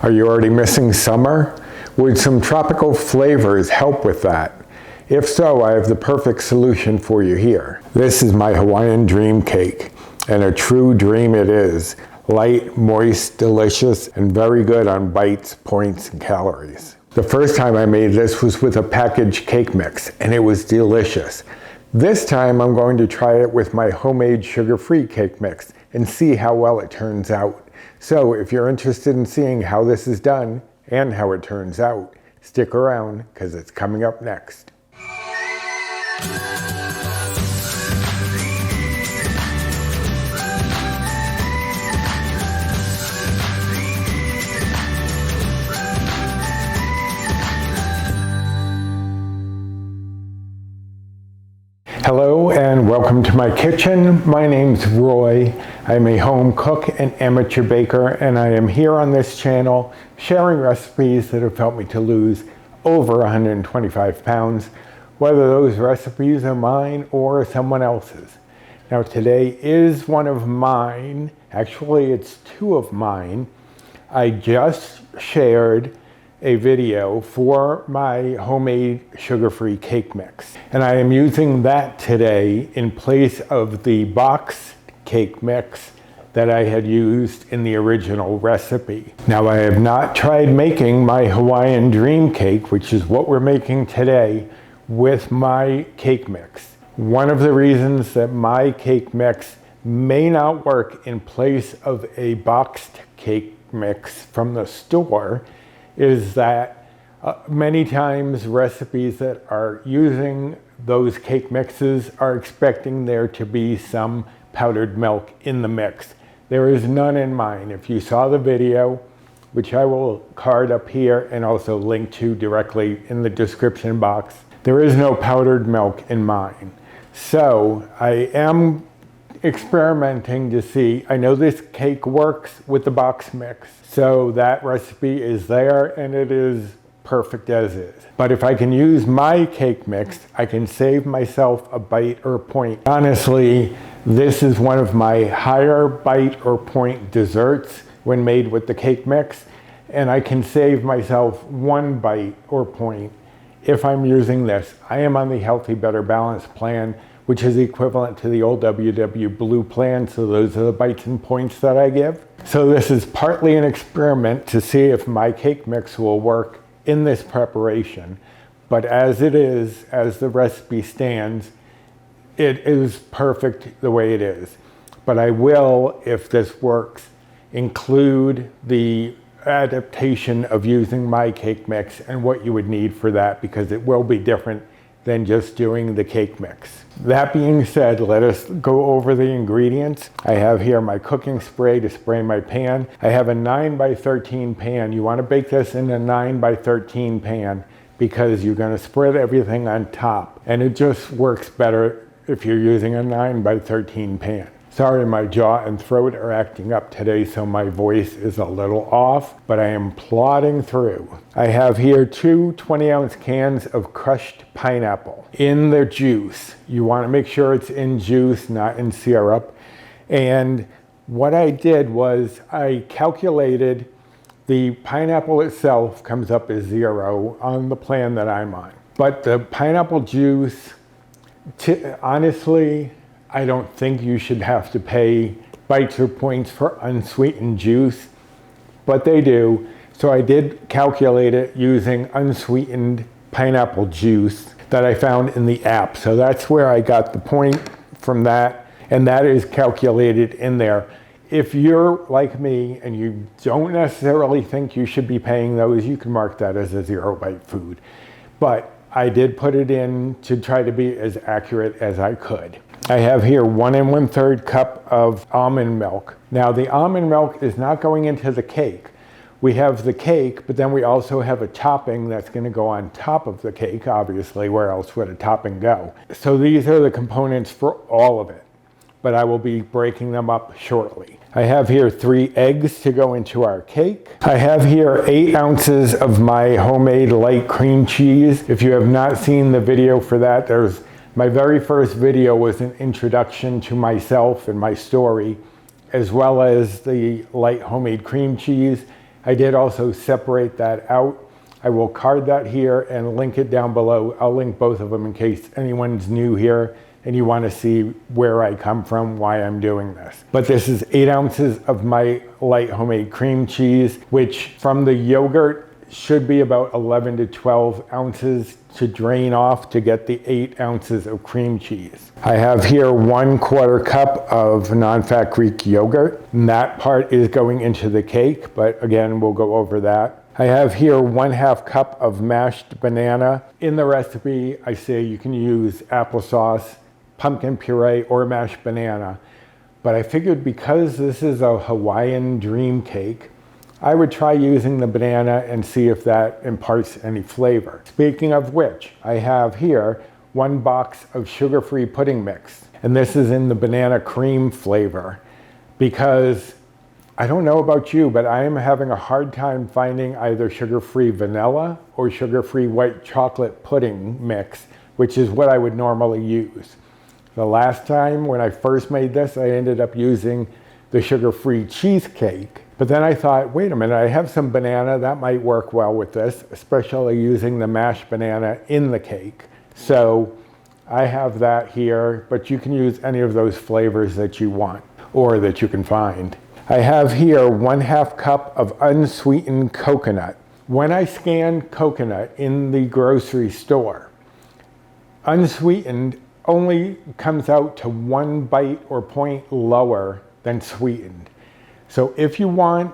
Are you already missing summer? Would some tropical flavors help with that? If so, I have the perfect solution for you here. This is my Hawaiian dream cake, and a true dream it is. Light, moist, delicious, and very good on bites, points, and calories. The first time I made this was with a packaged cake mix, and it was delicious. This time I'm going to try it with my homemade sugar-free cake mix and see how well it turns out. So if you're interested in seeing how this is done and how it turns out, stick around because it's coming up next. Hello and welcome to my kitchen. My name's Roy. I'm a home cook and amateur baker, and I am here on this channel sharing recipes that have helped me to lose over 125 pounds, whether those recipes are mine or someone else's. Now today is one of mine. Actually, it's two of mine. I just shared a video for my homemade sugar-free cake mix, and I am using that today in place of the box cake mix that I had used in the original recipe. Now, I have not tried making my Hawaiian dream cake, which is what we're making today, with my cake mix. One of the reasons that my cake mix may not work in place of a boxed cake mix from the store is that many times recipes that are using those cake mixes are expecting there to be some powdered milk in the mix. There is none in mine. If you saw the video, which I will card up here and also link to directly in the description box, there is no powdered milk in mine. So I am experimenting to see. I know this cake works with the box mix, so that recipe is there and it is perfect as is. But if I can use my cake mix, I can save myself a bite or point. Honestly, this is one of my higher bite or point desserts when made with the cake mix, and I can save myself one bite or point if I'm using this. I am on the Healthy Better Balance plan, which is equivalent to the old WW Blue plan, so those are the bites and points that I give. So this is partly an experiment to see if my cake mix will work in this preparation, but as it is, as the recipe stands, it is perfect the way it is. But I will, if this works, include the adaptation of using my cake mix and what you would need for that, because it will be different than just doing the cake mix. That being said, let us go over the ingredients. I have here my cooking spray to spray my pan. I have a 9x13 pan. You want to bake this in a 9x13 pan because you're going to spread everything on top, and it just works better if you're using a 9x13 pan. Sorry, my jaw and throat are acting up today, so my voice is a little off, but I am plodding through. I have here two 20-ounce cans of crushed pineapple in the juice. You want to make sure it's in juice, not in syrup. And what I did was I calculated the pineapple itself comes up as 0 on the plan that I'm on. But the pineapple juice, honestly, I don't think you should have to pay bites or points for unsweetened juice, but they do. So I did calculate it using unsweetened pineapple juice that I found in the app. So that's where I got the point from that, and that is calculated in there. If you're like me and you don't necessarily think you should be paying those, you can mark that as a 0-bite food. But I did put it in to try to be as accurate as I could. I have here 1 1/3 cup of almond milk. Now the almond milk is not going into the cake. We have the cake, but then we also have a topping that's going to go on top of the cake. Obviously, where else would a topping go? So these are the components for all of it, but I will be breaking them up shortly. I have here 3 eggs to go into our cake. I have here 8 ounces of my homemade light cream cheese. If you have not seen the video for that, my very first video was an introduction to myself and my story, as well as the light homemade cream cheese. I did also separate that out. I will card that here and link it down below. I'll link both of them in case anyone's new here and you want to see where I come from, why I'm doing this. But this is 8 ounces of my light homemade cream cheese, which from the yogurt should be about 11 to 12 ounces to drain off to get the 8 ounces of cream cheese. I have here 1/4 cup of non-fat Greek yogurt, and that part is going into the cake, but again, we'll go over that. I have here 1/2 cup of mashed banana. In the recipe, I say you can use applesauce, pumpkin puree, or mashed banana. But I figured because this is a Hawaiian dream cake, I would try using the banana and see if that imparts any flavor. Speaking of which, I have here 1 box of sugar-free pudding mix. And this is in the banana cream flavor because I don't know about you, but I am having a hard time finding either sugar-free vanilla or sugar-free white chocolate pudding mix, which is what I would normally use. The last time when I first made this, I ended up using the sugar-free cheesecake. But then I thought, wait a minute, I have some banana, that might work well with this, especially using the mashed banana in the cake. So I have that here, but you can use any of those flavors that you want or that you can find. I have here 1/2 cup of unsweetened coconut. When I scan coconut in the grocery store, unsweetened only comes out to 1 bite or point lower than sweetened. So if you want,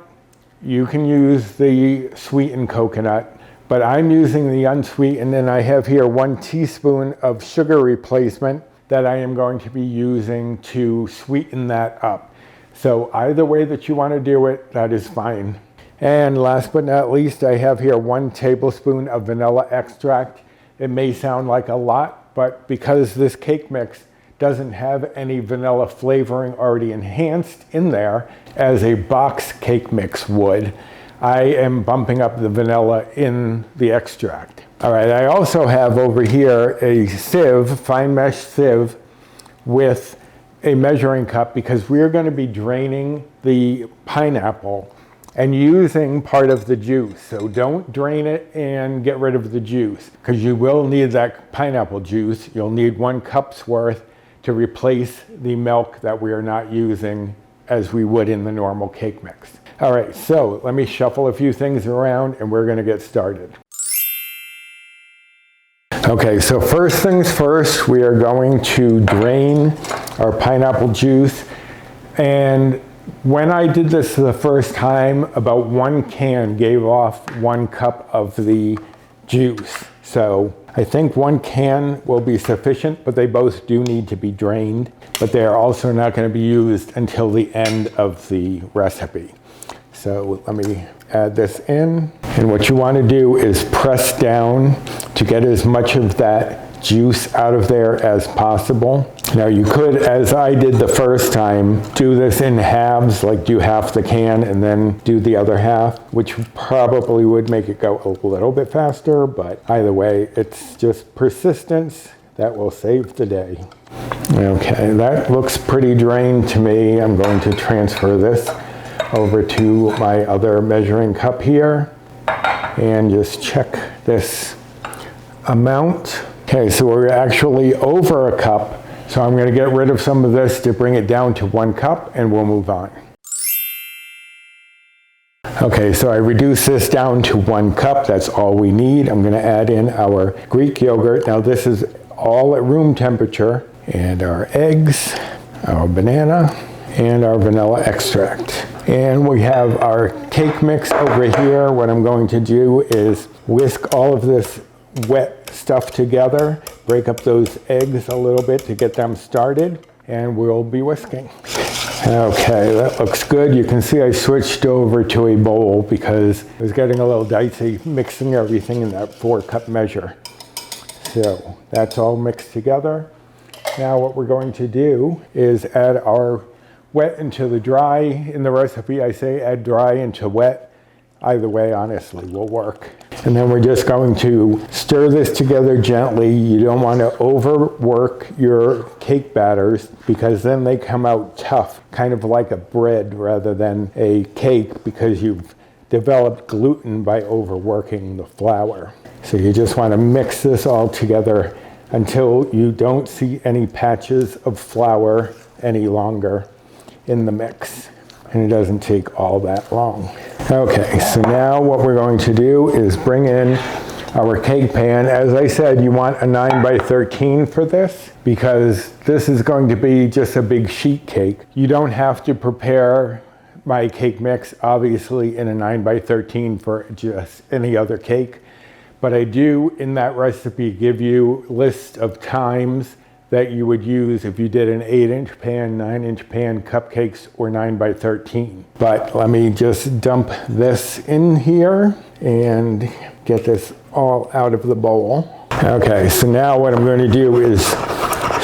you can use the sweetened coconut, but I'm using the unsweetened, and I have here 1 teaspoon of sugar replacement that I am going to be using to sweeten that up. So either way that you want to do it, that is fine. And last but not least, I have here 1 tablespoon of vanilla extract. It may sound like a lot, but because this cake mix doesn't have any vanilla flavoring already enhanced in there, as a box cake mix would, I am bumping up the vanilla in the extract. All right, I also have over here a sieve, fine mesh sieve, with a measuring cup because we're going to be draining the pineapple and using part of the juice. So don't drain it and get rid of the juice because you will need that pineapple juice. You'll need 1 cup's worth to replace the milk that we are not using as we would in the normal cake mix. All right, so let me shuffle a few things around and we're going to get started. Okay, so first things first, we are going to drain our pineapple juice. And when I did this the first time, about 1 can gave off 1 cup of the juice. So I think 1 can will be sufficient, but they both do need to be drained. But they are also not going to be used until the end of the recipe. So let me add this in. And what you want to do is press down to get as much of that juice out of there as possible. Now you could, as I did the first time, do this in halves, like do half the can and then do the other half, which probably would make it go a little bit faster, but either way, it's just persistence that will save the day. Okay, that looks pretty drained to me. I'm going to transfer this over to my other measuring cup here and just check this amount. Okay, so we're actually over a cup. So I'm going to get rid of some of this to bring it down to 1 cup and we'll move on. Okay, so I reduced this down to 1 cup. That's all we need. I'm going to add in our Greek yogurt. Now this is all at room temperature, and our eggs, our banana, and our vanilla extract. And we have our cake mix over here. What I'm going to do is whisk all of this wet stuff together, break up those eggs a little bit to get them started, and we'll be whisking. Okay, that looks good. You can see I switched over to a bowl because it was getting a little dicey mixing everything in that 4-cup measure. So that's all mixed together. Now what we're going to do is add our wet into the dry. In the recipe I say add dry into wet. Either way, honestly, will work. And then we're just going to stir this together gently. You don't want to overwork your cake batters because then they come out tough, kind of like a bread rather than a cake, because you've developed gluten by overworking the flour. So you just want to mix this all together until you don't see any patches of flour any longer in the mix. And it doesn't take all that long. Okay, so now what we're going to do is bring in our cake pan. As I said, you want a 9 by 13 for this because this is going to be just a big sheet cake. You don't have to prepare my cake mix, obviously, in a 9 by 13 for just any other cake. But I do, in that recipe, give you a list of times that you would use if you did an 8-inch pan, 9-inch pan, cupcakes, or 9 by 13. But let me just dump this in here and get this all out of the bowl. Okay, so now what I'm going to do is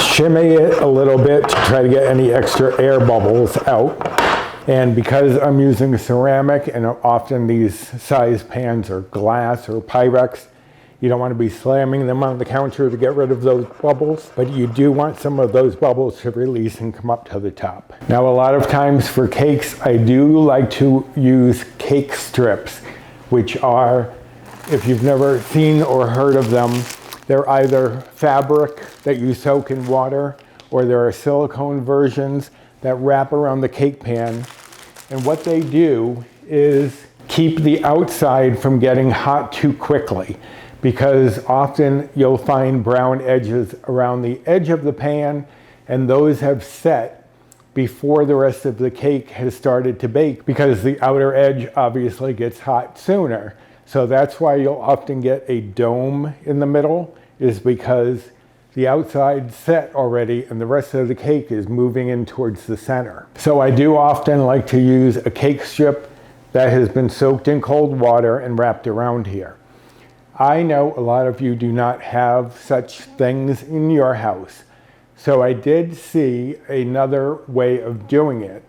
shimmy it a little bit to try to get any extra air bubbles out. And because I'm using ceramic, and often these size pans are glass or Pyrex, you don't want to be slamming them on the counter to get rid of those bubbles, but you do want some of those bubbles to release and come up to the top. Now, a lot of times for cakes, I do like to use cake strips, which are, if you've never seen or heard of them, they're either fabric that you soak in water, or there are silicone versions that wrap around the cake pan. And what they do is keep the outside from getting hot too quickly, because often you'll find brown edges around the edge of the pan, and those have set before the rest of the cake has started to bake, because the outer edge obviously gets hot sooner. So that's why you'll often get a dome in the middle, is because the outside set already and the rest of the cake is moving in towards the center. So I do often like to use a cake strip that has been soaked in cold water and wrapped around here. I know a lot of you do not have such things in your house. So I did see another way of doing it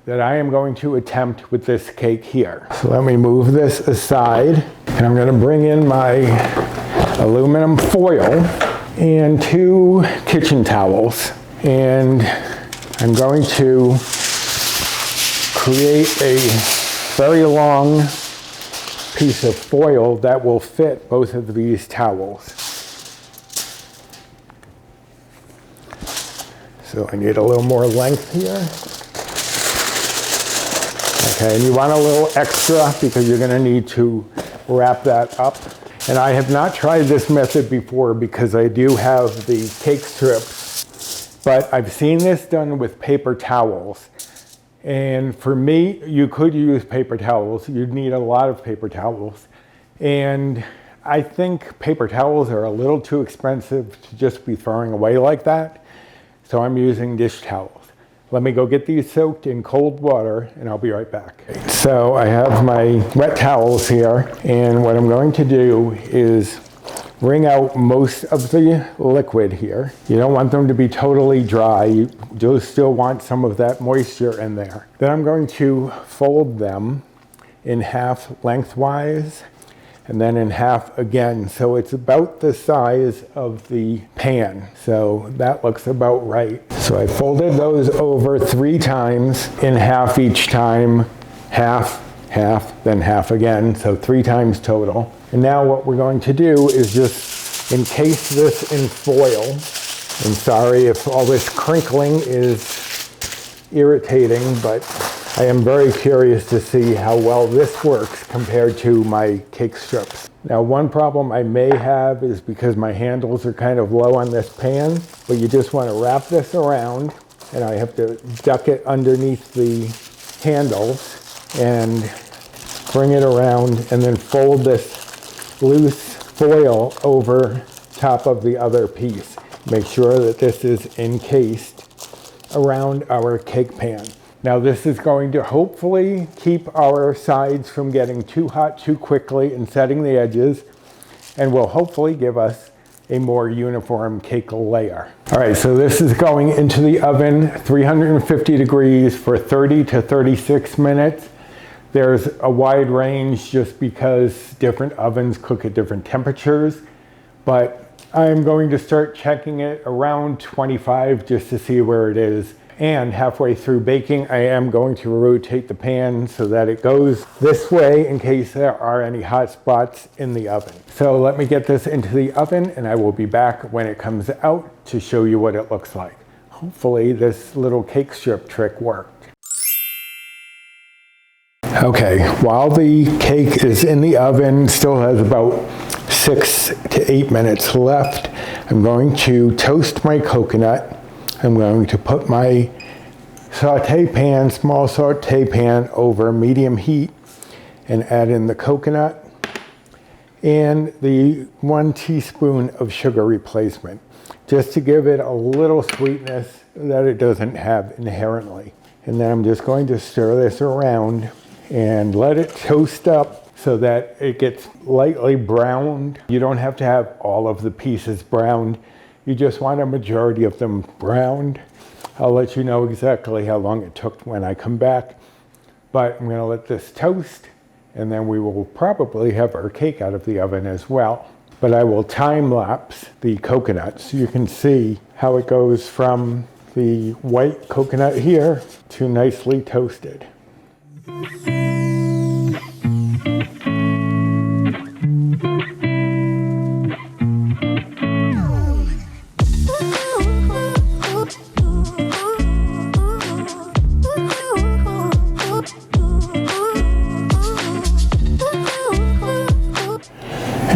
that I am going to attempt with this cake here. So let me move this aside, and I'm going to bring in my aluminum foil and 2 kitchen towels. And I'm going to create a very long piece of foil that will fit both of these towels. So I need a little more length here. Okay, and you want a little extra because you're going to need to wrap that up. And I have not tried this method before because I do have the cake strips, but I've seen this done with paper towels. And for me, you could use paper towels. You'd need a lot of paper towels. And I think paper towels are a little too expensive to just be throwing away like that. So I'm using dish towels. Let me go get these soaked in cold water and I'll be right back. So I have my wet towels here, and what I'm going to do is wring out most of the liquid here. You don't want them to be totally dry. You do still want some of that moisture in there. Then I'm going to fold them in half lengthwise and then in half again. So it's about the size of the pan. So that looks about right. So I folded those over 3 times in half each time, half, half, then half again. So 3 times total. And now what we're going to do is just encase this in foil. I'm sorry if all this crinkling is irritating, but I am very curious to see how well this works compared to my cake strips. Now, one problem I may have is because my handles are kind of low on this pan, but you just want to wrap this around, and I have to duck it underneath the handles and bring it around, and then fold this loose foil over top of the other piece. Make sure that this is encased around our cake pan. Now this is going to hopefully keep our sides from getting too hot too quickly and setting the edges, and will hopefully give us a more uniform cake layer. All right, so this is going into the oven, 350 degrees for 30 to 36 minutes. There's a wide range just because different ovens cook at different temperatures, but I'm going to start checking it around 25 just to see where it is. And halfway through baking, I am going to rotate the pan so that it goes this way in case there are any hot spots in the oven. So let me get this into the oven and I will be back when it comes out to show you what it looks like. Hopefully this little cake strip trick worked. Okay, while the cake is in the oven, still has about 6 to 8 minutes left, I'm going to toast my coconut. I'm going to put my saute pan, small saute pan over medium heat and add in the coconut and the 1 teaspoon of sugar replacement, just to give it a little sweetness that it doesn't have inherently. And then I'm just going to stir this around and let it toast up so that it gets lightly browned. You don't have to have all of the pieces browned. You just want a majority of them browned. I'll let you know exactly how long it took when I come back. But I'm gonna let this toast and then we will probably have our cake out of the oven as well. But I will time lapse the coconut so you can see how it goes from the white coconut here to nicely toasted.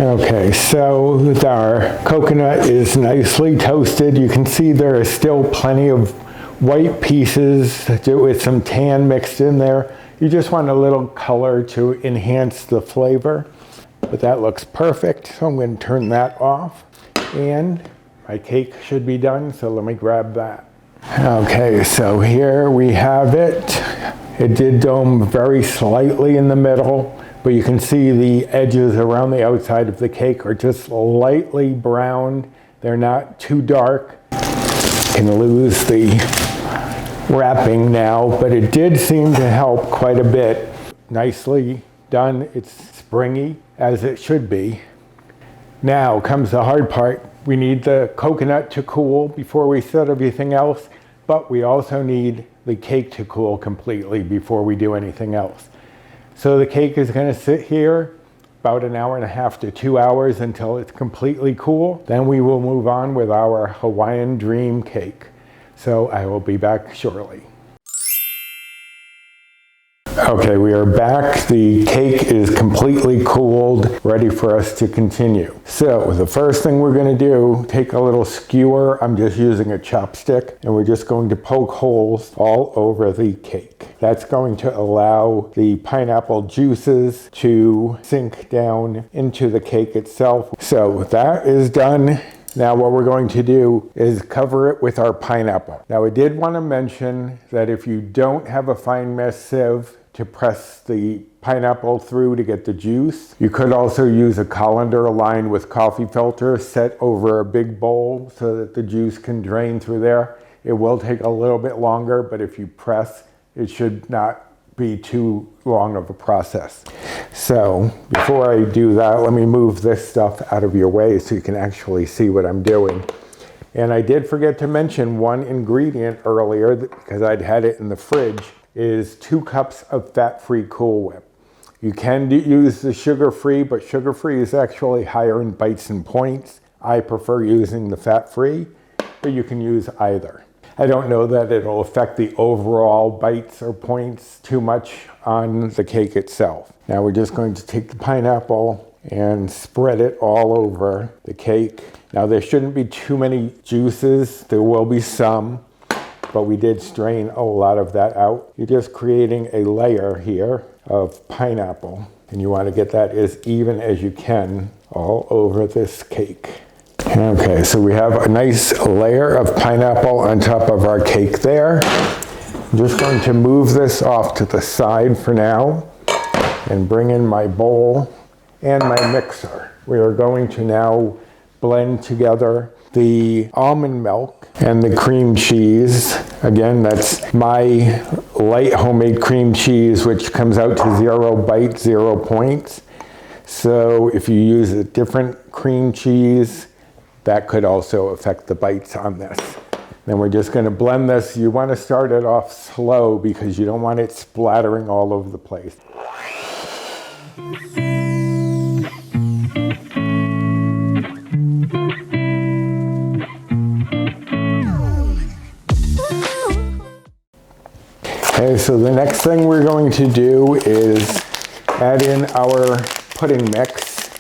Okay, so our coconut is nicely toasted. You can see there is still plenty of white pieces with some tan mixed in there. You just want a little color to enhance the flavor, but that looks perfect. So I'm going to turn that off and my cake should be done. So let me grab that. Okay, so here we have it. It did dome very slightly in the middle, but you can see the edges around the outside of the cake are just lightly browned. They're not too dark. You can lose the wrapping now, but it did seem to help quite a bit. Nicely done. It's springy, as it should be. Now comes the hard part. We need the coconut to cool before we set everything else, but we also need the cake to cool completely before we do anything else. So the cake is going to sit here about 1.5 to 2 hours until it's completely cool. Then we will move on with our Hawaiian Dream cake. So I will be back shortly. Okay, we are back. The cake is completely cooled, ready for us to continue. So the first thing we're going to do, take a little skewer. I'm just using a chopstick, and we're just going to poke holes all over the cake. That's going to allow the pineapple juices to sink down into the cake itself. So that is done. Now what we're going to do is cover it with our pineapple. Now I did want to mention that if you don't have a fine mesh sieve to press the pineapple through to get the juice, you could also use a colander lined with coffee filter set over a big bowl so that the juice can drain through there. It will take a little bit longer, but if you press, it should not be too long of a process. So before I do that, let me move this stuff out of your way so you can actually see what I'm doing. And I did forget to mention one ingredient earlier because I'd had it in the fridge, is 2 cups of fat-free Cool Whip. You can use the sugar-free, but sugar-free is actually higher in bites and points. I prefer using the fat-free, but you can use either. I don't know that it'll affect the overall bites or points too much on the cake itself. Now we're just going to take the pineapple and spread it all over the cake. Now there shouldn't be too many juices. There will be some, but we did strain a lot of that out. You're just creating a layer here of pineapple, and you want to get that as even as you can all over this cake. Okay, so we have a nice layer of pineapple on top of our cake there. I'm just going to move this off to the side for now and bring in my bowl and my mixer. We are going to now blend together the almond milk and the cream cheese. Again, that's my light homemade cream cheese, which comes out to 0 bites, 0 points. So if you use a different cream cheese, that could also affect the bites on this. And we're just going to blend this. You want to start it off slow because you don't want it splattering all over the place. Okay, so the next thing we're going to do is add in our pudding mix.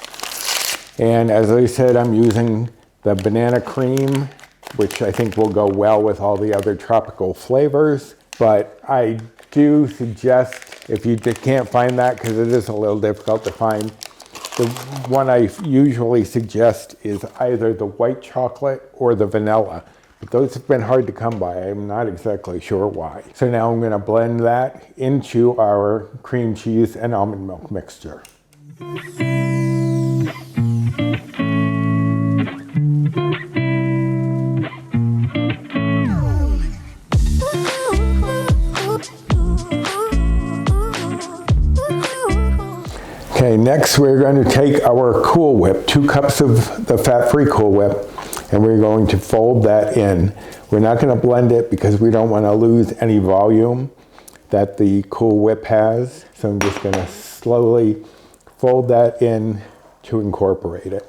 And as I said, I'm using the banana cream, which I think will go well with all the other tropical flavors. But I do suggest, if you can't find that, because it is a little difficult to find, the one I usually suggest is either the white chocolate or the vanilla. But those have been hard to come by. I'm not exactly sure why. So now I'm going to blend that into our cream cheese and almond milk mixture. Okay, next we're going to take our Cool Whip, 2 cups of the fat-free Cool Whip, and we're going to fold that in. We're not going to blend it because we don't want to lose any volume that the Cool Whip has. So I'm just going to slowly fold that in to incorporate it.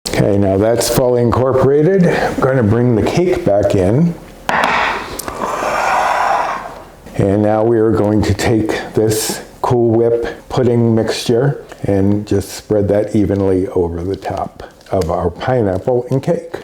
Okay, now that's fully incorporated. I'm going to bring the cake back in. And now we are going to take this Cool Whip pudding mixture and just spread that evenly over the top of our pineapple and cake.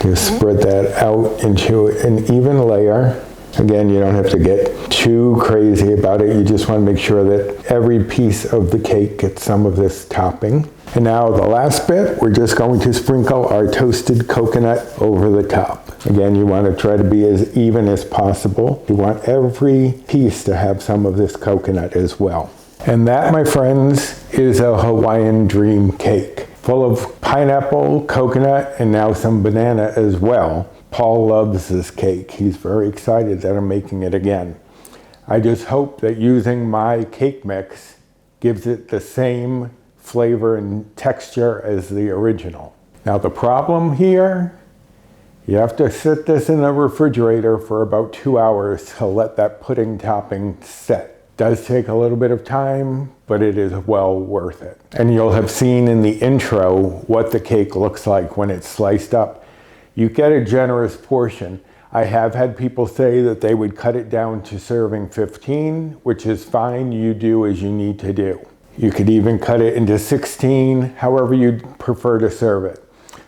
Just spread that out into an even layer. Again, you don't have to get too crazy about it. You just want to make sure that every piece of the cake gets some of this topping. And now the last bit, we're just going to sprinkle our toasted coconut over the top. Again, you want to try to be as even as possible. You want every piece to have some of this coconut as well. And that, my friends, is a Hawaiian dream cake, full of pineapple, coconut, and now some banana as well. Paul loves this cake. He's very excited that I'm making it again. I just hope that using my cake mix gives it the same flavor and texture as the original. Now the problem here, you have to sit this in the refrigerator for about 2 hours to let that pudding topping set. Does take a little bit of time, but it is well worth it. And you'll have seen in the intro what the cake looks like when it's sliced up. You get a generous portion. I have had people say that they would cut it down to serving 15, which is fine. You do as you need to do. You could even cut it into 16, however you'd prefer to serve it.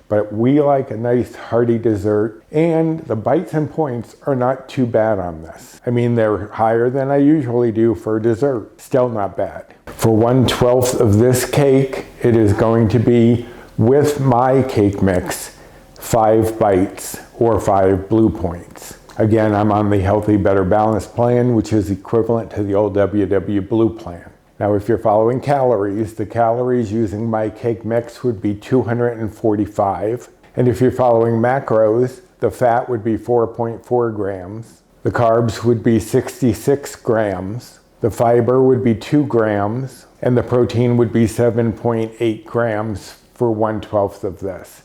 But we like a nice hearty dessert, and the bites and points are not too bad on this. I mean, they're higher than I usually do for dessert. Still not bad. For 1/12 of this cake, it is going to be, with my cake mix, 5 bites or 5 blue points. Again, I'm on the Healthy Better Balanced plan, which is equivalent to the old WW Blue plan. Now, if you're following calories, the calories using my cake mix would be 245. And if you're following macros, the fat would be 4.4 grams. The carbs would be 66 grams. The fiber would be 2 grams. And the protein would be 7.8 grams for 1/12 of this.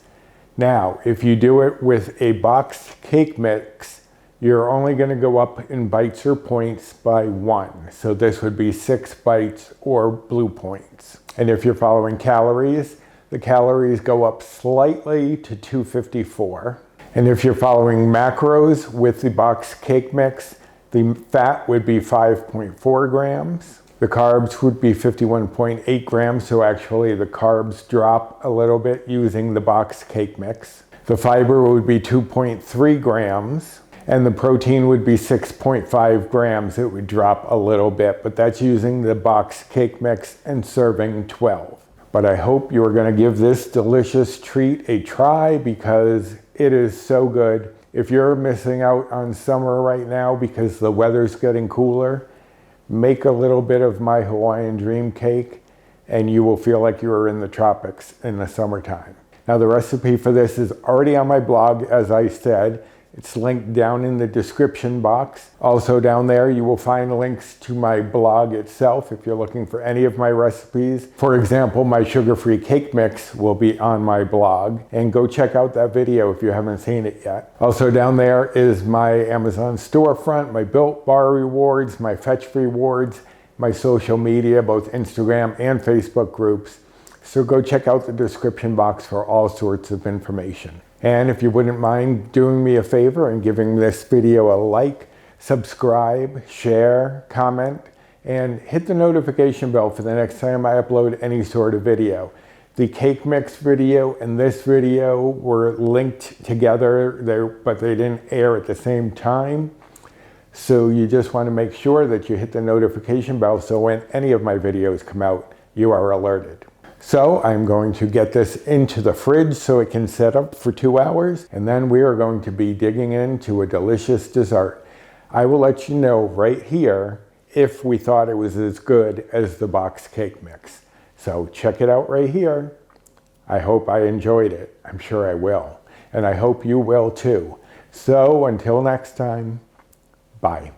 Now, if you do it with a boxed cake mix, you're only going to go up in bites or points by 1. So this would be 6 bites or blue points. And if you're following calories, the calories go up slightly to 254. And if you're following macros with the boxed cake mix, the fat would be 5.4 grams. The carbs would be 51.8 grams, so actually the carbs drop a little bit using the boxed cake mix. The fiber would be 2.3 grams. And the protein would be 6.5 grams. It would drop a little bit, but that's using the box cake mix and serving 12. But I hope you're going to give this delicious treat a try because it is so good. If you're missing out on summer right now because the weather's getting cooler, make a little bit of my Hawaiian dream cake and you will feel like you're in the tropics in the summertime. Now the recipe for this is already on my blog, as I said. It's linked down in the description box. Also down there you will find links to my blog itself if you're looking for any of my recipes. For example, my sugar-free cake mix will be on my blog, and go check out that video if you haven't seen it yet. Also down there is my Amazon storefront, my Built Bar rewards, my Fetch rewards, my social media, both Instagram and Facebook groups. So go check out the description box for all sorts of information. And if you wouldn't mind doing me a favor and giving this video a like, subscribe, share, comment, and hit the notification bell for the next time I upload any sort of video. The cake mix video and this video were linked together, but they didn't air at the same time. So you just want to make sure that you hit the notification bell so when any of my videos come out, you are alerted. So I'm going to get this into the fridge so it can set up for 2 hours, and then we are going to be digging into a delicious dessert. I will let you know right here if we thought it was as good as the box cake mix. So check it out right here. I hope I enjoyed it. I'm sure I will. And I hope you will too. So until next time, bye.